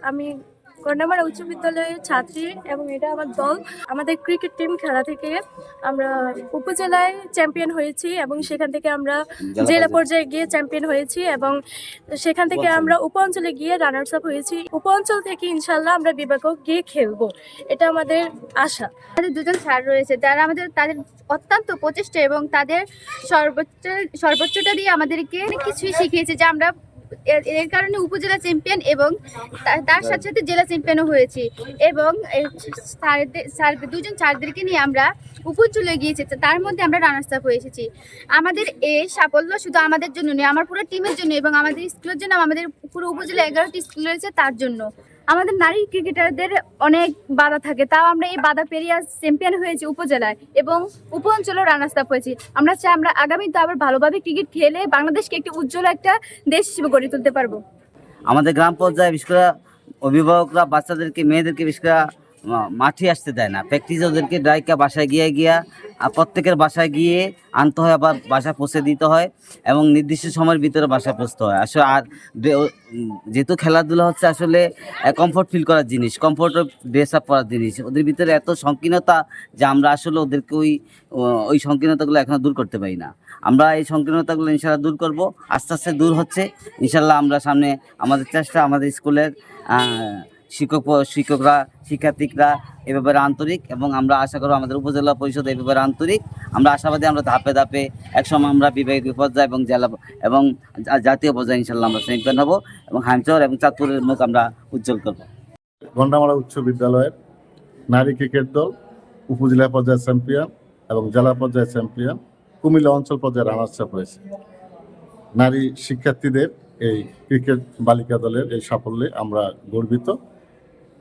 আমি কন্যামারা উচ্চ বিদ্যালয়ের ছাত্রী এবং এটা আমার দল। আমাদের ক্রিকেট টিম খেলা থেকে আমরা উপজেলায় চ্যাম্পিয়ন হয়েছি এবং সেখান থেকে আমরা জেলা পর্যায়ে গিয়ে চ্যাম্পিয়ন হয়েছি এবং সেখান থেকে আমরা উপ অঞ্চলে গিয়ে রানার্স আপ হয়েছি। উপ অঞ্চল থেকে ইনশাল্লাহ আমরা বিভাগও গিয়ে খেলবো, এটা আমাদের আশা। আমাদের দুজন স্যার রয়েছে যারা তাদের অত্যন্ত প্রচেষ্টা এবং তাদের সর্বোচ্চটা দিয়ে আমাদেরকে অনেক কিছুই শিখিয়েছে, যে আমরা এর কারণে উপজেলা চ্যাম্পিয়ন এবং তার সাথে সাথে জেলা চ্যাম্পিয়নও হয়েছি। এবং দুজন স্যারদেরকে নিয়ে আমরা উপজেলায় গিয়েছি, তার মধ্যে আমরা রানার্স আপ হয়ে এসেছি। আমাদের এই সাফল্য শুধু আমাদের জন্য নয়, আমার পুরো টিমের জন্য এবং আমাদের স্কুলের জন্য। আমাদের পুরো উপজেলা 11টি স্কুল রয়েছে, তার জন্য। আমাদের নারী ক্রিকেটারদের অনেক বাধা থাকে, তাও আমরা এই বাধা পেরিয়ে চ্যাম্পিয়ন হয়েছি উপজেলায় এবং উপ অঞ্চলেও রানার্স আপ হয়েছি। আমরা চাই আমরা আগামীতে আবার ভালোভাবে ক্রিকেট খেলে বাংলাদেশকে একটি উজ্জ্বল একটা দেশ হিসেবে গড়ে তুলতে পারবো। আমাদের গ্রাম পর্যায়ে বিশেষ করে অভিভাবকরা বাচ্চাদেরকে মেয়েদেরকে বিশেষ করে মাঠে আসতে দেয় না। প্র্যাকটিসে ওদেরকে ডাইকা বাসায় গিয়ে প্রত্যেকের বাসায় গিয়ে আনতে হয়, আবার বাসায় পৌঁছে দিতে হয় এবং নির্দিষ্ট সময়ের ভিতরে বাসায় পৌঁছতে হয়। আসলে আর যেহেতু খেলাধুলা হচ্ছে আসলে কমফোর্ট ফিল করার জিনিস, কমফোর্ট ড্রেস আপ করার জিনিস, ওদের ভিতরে এত সংকীর্ণতা যে আমরা আসলে ওদেরকে ওই সংকীর্ণতাগুলো এখনও দূর করতে পারি না। আমরা এই সংকীর্ণতাগুলো ইনশাল্লাহ দূর করব, আস্তে আস্তে দূর হচ্ছে ইনশাল্লাহ। আমরা সামনে আমাদের চেষ্টা, আমাদের স্কুলের শিক্ষকরা শিক্ষার্থীরা এ ব্যাপারে আন্তরিক এবং আমরা আশা করব আমাদের উপজেলা পরিষদ এই ব্যাপারে আন্তরিক। আমরা আশাবাদী আমরা ধাপে ধাপে একসময় আমরা বিভাগীয় পর্যায়ে এবং জেলা এবং জাতীয় পর্যায়ে ইনশাল্লাহ আমরা চ্যাম্পিয়ন হব এবং হামচর এবং চাঁদপুরের মুখ আমরা উজ্জ্বল করব। গন্ডামারা উচ্চ বিদ্যালয়ের নারী ক্রিকেট দল উপজেলা পর্যায়ে চ্যাম্পিয়ন এবং জেলা পর্যায়ে চ্যাম্পিয়ন, কুমিল্লা অঞ্চল পর্যায়ে রানার্স আপ হয়েছে। নারী শিক্ষার্থীদের এই ক্রিকেট বালিকা দলের এই সাফল্যে আমরা গর্বিত।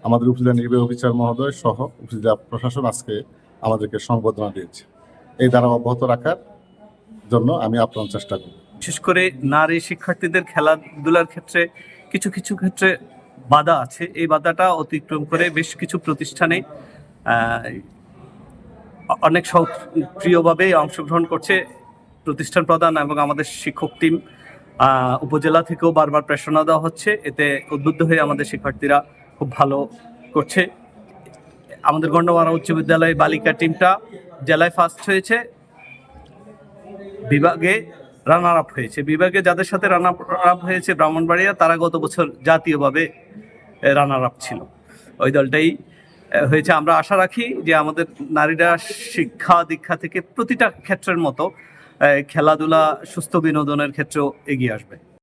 আমাদের উপজেলা নির্বাহী অফিসার মহোদয় সহ উপজেলা প্রশাসন আজকে আমাদেরকে সংবর্ধনা দিয়েছে। এই ধারা অব্যাহত রাখার জন্য আমি আপ্রাণ চেষ্টা করি। বিশেষ করে নারী শিক্ষার্থীদের খেলাধুলার ক্ষেত্রে কিছু ক্ষেত্রে বাধা আছে। এই বাধাটা অতিক্রম করে বেশ কিছু প্রতিষ্ঠানে অনেক সক্রিয়ভাবে অংশগ্রহণ করছে প্রতিষ্ঠান প্রধান এবং আমাদের শিক্ষক টিম। উপজেলা থেকেও বারবার প্রেরণা দেওয়া হচ্ছে, এতে উদ্বুদ্ধ হয়ে আমাদের শিক্ষার্থীরা খুব ভালো করছে। আমাদের গন্ডামারা উচ্চ বিদ্যালয় বালিকা টিমটা জেলায় ফার্স্ট হয়েছে, বিভাগে রানার আপ হয়েছে। বিভাগে যাদের সাথে রানার আপ হয়েছে ব্রাহ্মণবাড়িয়া, তারা গত বছর জাতীয়ভাবে রানার আপ ছিল। ওই দলটাই হয়েছে। আমরা আশা রাখি যে আমাদের নারীরা শিক্ষা দীক্ষা থেকে প্রতিটা ক্ষেত্রের মতো খেলাধুলা সুস্থ বিনোদনের ক্ষেত্রেও এগিয়ে আসবে।